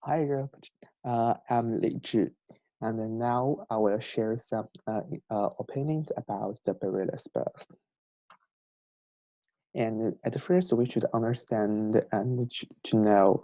Hi, group. I'm Li Zhi, and then now I will share some opinions about the Barilla Spurs. And at first, we should understand and to know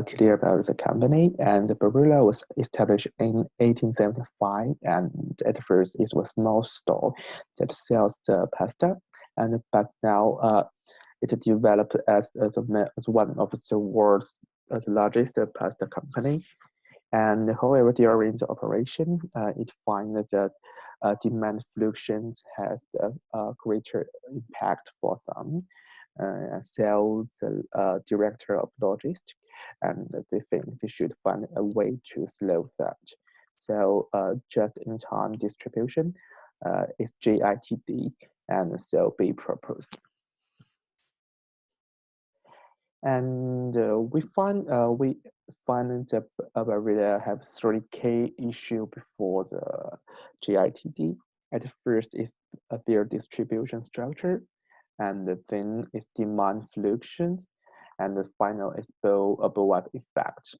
clear about the company. And the Barilla was established in 1875, and at first it was a small store that sells the pasta. And but now it developed as one of the world's as largest pasta company. And however, during the operation, it finds that demand fluctuations has a greater impact for them. Sales director of logistics, and they think they should find a way to slow that. So just-in-time distribution is JITD, and so be proposed. And we find that Barilla have three key issue before the GITD. At first is their distribution structure, and then is demand fluctuations, and the final is bullwhip effect.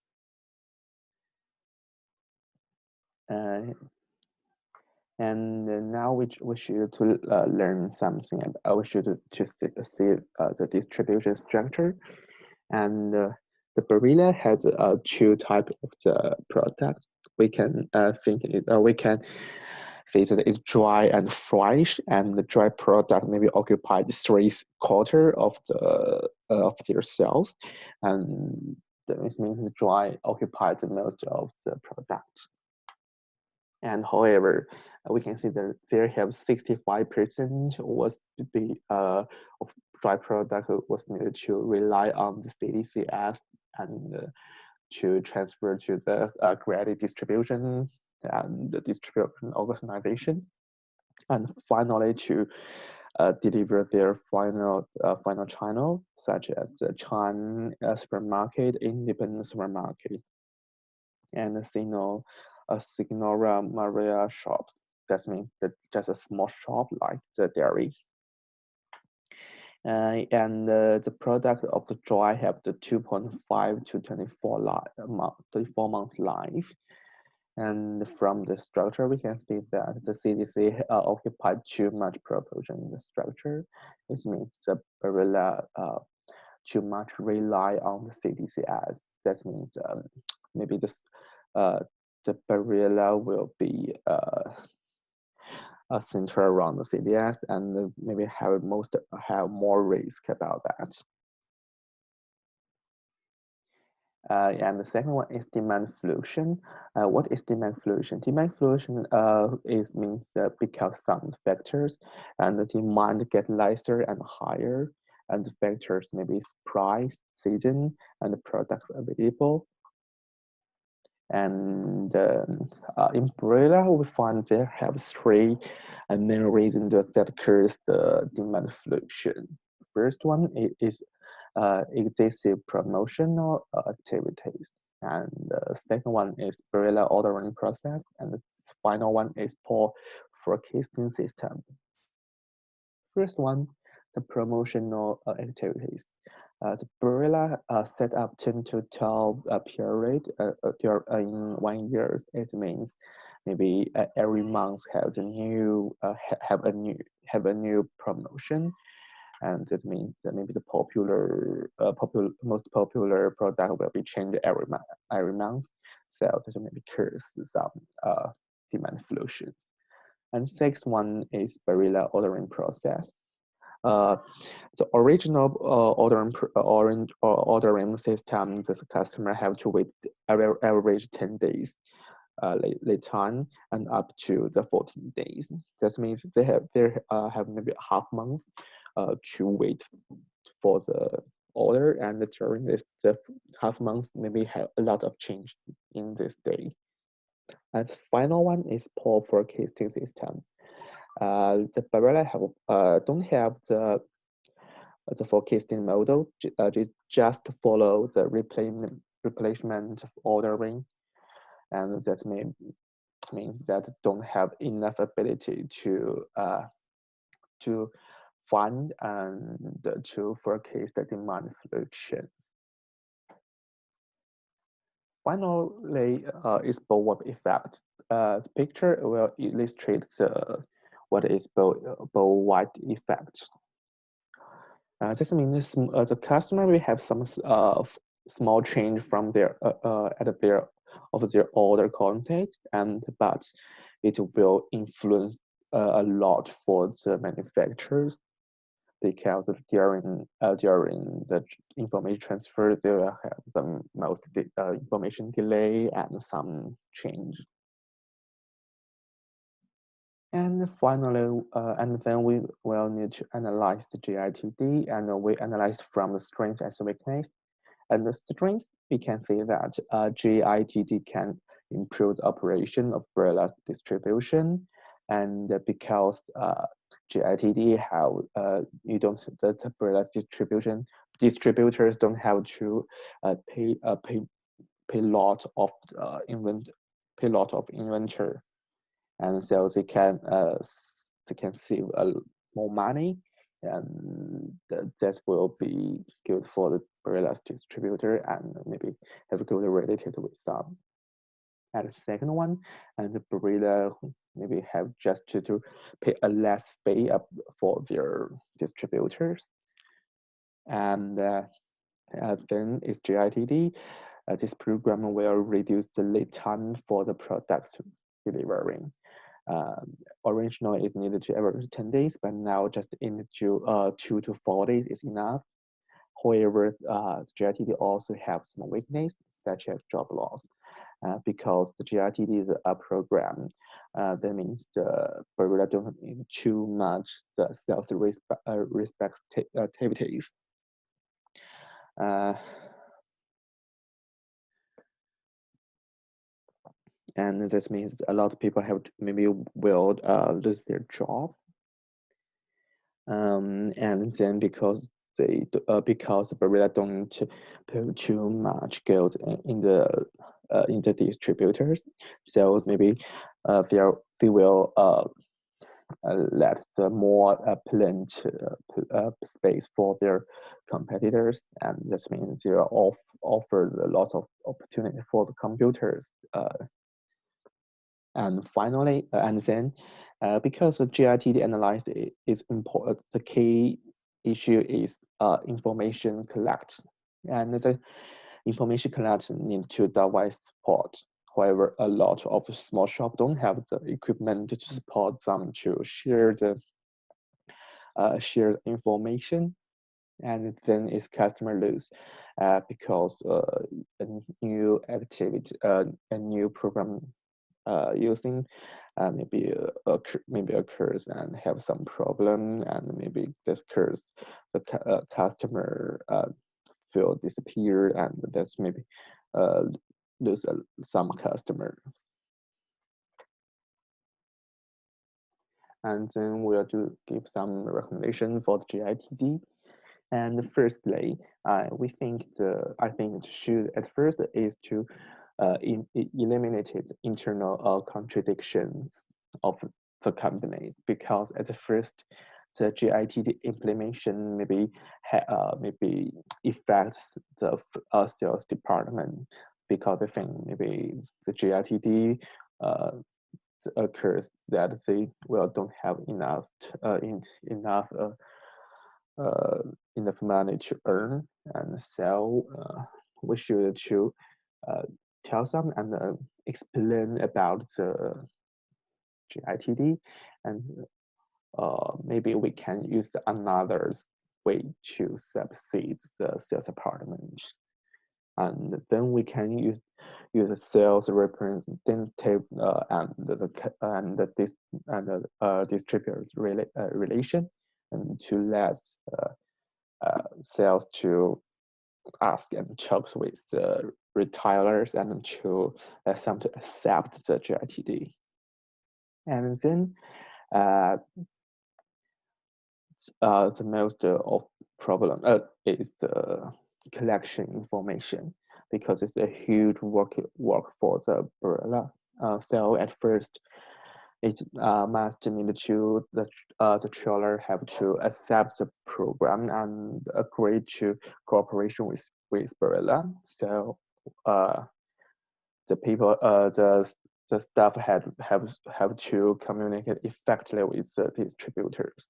Uh, and now we should to learn something. We should to see the distribution structure. And the Barilla has two type of the product. We can we can say that it's dry and fresh, and the dry product maybe occupied three-quarter of of their sales, and that means the dry occupied the most of the product. And however, we can see that there have 65% was the of dry product was needed to rely on the CDCS and to transfer to the credit distribution and the distribution organization, and finally to deliver their final channel, such as the Chan supermarket, independent supermarket, and Signora Maria shops. That means that just a small shop like the dairy. And the product of the joy have the 2.5 to 24 months life. And from the structure, we can see that the CDC occupied too much proportion in the structure. It means the Barilla too much rely on the CDCS. That means maybe uh, the Barilla will be center around the CDS, and maybe have more risk about that. And the second one is demand fluctuation. What is demand fluctuation? Demand fluctuation is means because some factors and the demand get lesser and higher, and the factors maybe is price, season, and the product available. And in Barilla, we find they have three main reasons that cause the demand fluctuation. First one is excessive promotional activities, and the second one is Barilla ordering process, and the final one is poor forecasting system. First one, the promotional activities. The Barilla set up 10 to 12 period in 1 year. It means maybe every month has a new have a new promotion, and it means that maybe the most popular product will be changed every month. So this maybe cause some demand fluctuations. And sixth one is Barilla ordering process. Uh, the original ordering system, the customer have to wait average 10 days late time and up to the 14 days. That means they have maybe half month to wait for the order, and during this the half month maybe have a lot of change in this day. And the final one is poor forecasting system. The Barilla don't have the forecasting model, just follow the replacement ordering, and that means that don't have enough ability to find and to forecast the demand fluctuations. Finally, is bulwark effect. The picture will illustrate what is bulwark effect. This means the customer will have some small change from their at their of their order content, and but it will influence a lot for the manufacturers because during the information transfer they will have some information delay and some change. And finally, and then we will need to analyze the GITD, and we analyze from the strengths and weakness. And the strengths, we can say that GITD can improve the operation of Barilla distribution, and because GITD have you don't the Barilla distributors don't have to pay lot of inventory, and so they can save more money, and that will be good for the Barilla's distributor and maybe have good related with some. And the second one, and the Barilla maybe have just to pay a less fee up for their distributors, and then is GITD. This program will reduce the lead time for the product delivering. Originally, it needed to average 10 days, but now just into 2 to 4 days is enough. However, GITD also have some weakness, such as job loss. Because the GITD is a program, that means the Barilla don't need too much the sales respect activities. And this means a lot of people have maybe will lose their job. And then because Barilla don't put too much gold in the distributors, so maybe they will let the more plant space for their competitors, and this means they will offer lots of opportunity for the computers. And finally, and then, because the GITD analysis is important, the key issue is information collect, and the information collection need to device support. However, a lot of small shops don't have the equipment to support them to share the information, and then it's customer lose because a new activity, a new program using maybe occurs and have some problem, and maybe this occurs the customer will disappear, and that's maybe lose some customers. And then we'll give some recommendation for the GITD. And firstly, I think it should at first is to eliminate internal contradictions of the companies, because at the first the GITD implementation maybe affects the sales department, because I think maybe the GITD occurs that they don't have enough enough money to earn, and so we should to tell them and explain about the GITD, and maybe we can use another way to subsidize the sales department, and then we can use a sales representative and the distributors relation, and to let sales to ask and talk with the retailers, and to let them to accept the GITD. And then the most of problem is the collection information, because it's a huge work for the Barilla. So at first, it must need to the trader have to accept the program and agree to cooperation with Barilla. So the people, the staff have to communicate effectively with the distributors.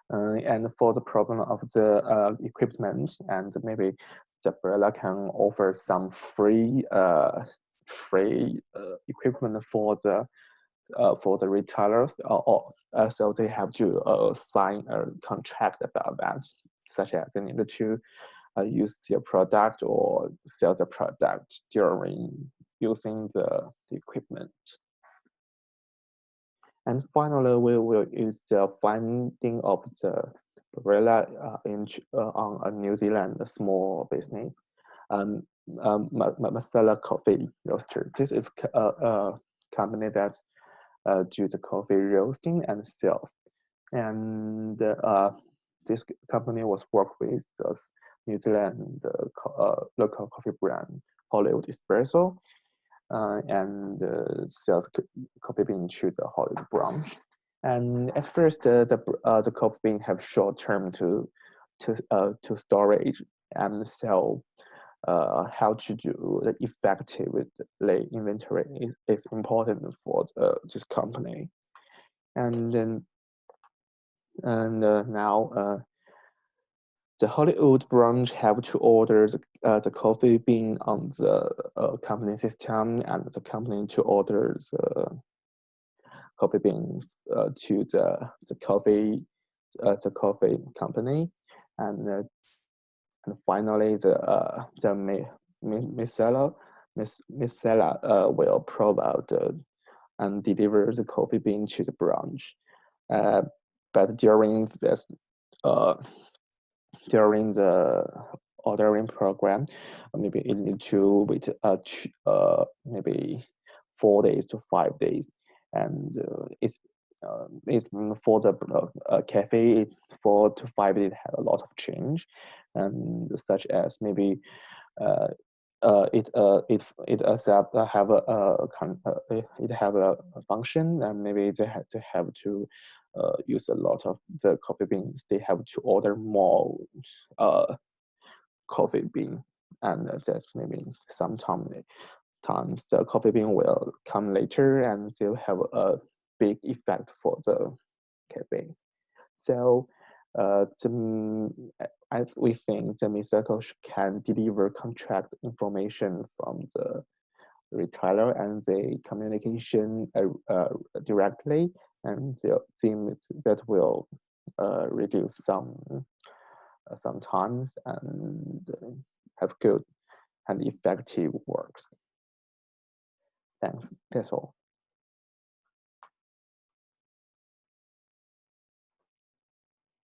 And for the problem of the equipment, and maybe the Barilla can offer some free equipment for the retailers, so they have to sign a contract about that, such as they need to use their product or sell the product during using the equipment. And finally, we will use the finding of the Barilla on a New Zealand small business, Masala Coffee Roaster. This is a company that do the coffee roasting and sales. And this company was worked with the New Zealand local coffee brand Hollywood Espresso, and sells coffee bean to the Hollywood branch. And at first, the coffee bean have short term to storage, and so how to do the effectively inventory is important for this company. And then now the Hollywood branch have to order the coffee bean on the company system, and the company to order the coffee bean to the coffee company, and finally the micellar will provide and deliver the coffee bean to the branch. But during this during the ordering program, maybe it need to wait maybe 4 days to 5 days, and it's for the cafe 4 to 5 days have a lot of change, and such as maybe it accept it have a function, and maybe they have to use a lot of the coffee beans. They have to order more coffee bean, and that's maybe sometimes the coffee bean will come later, and they'll have a big effect for the cafe. So we think the Misako can deliver contract information from the retailer and the communication directly, and that will reduce some times and have good and effective works. Thanks. That's all.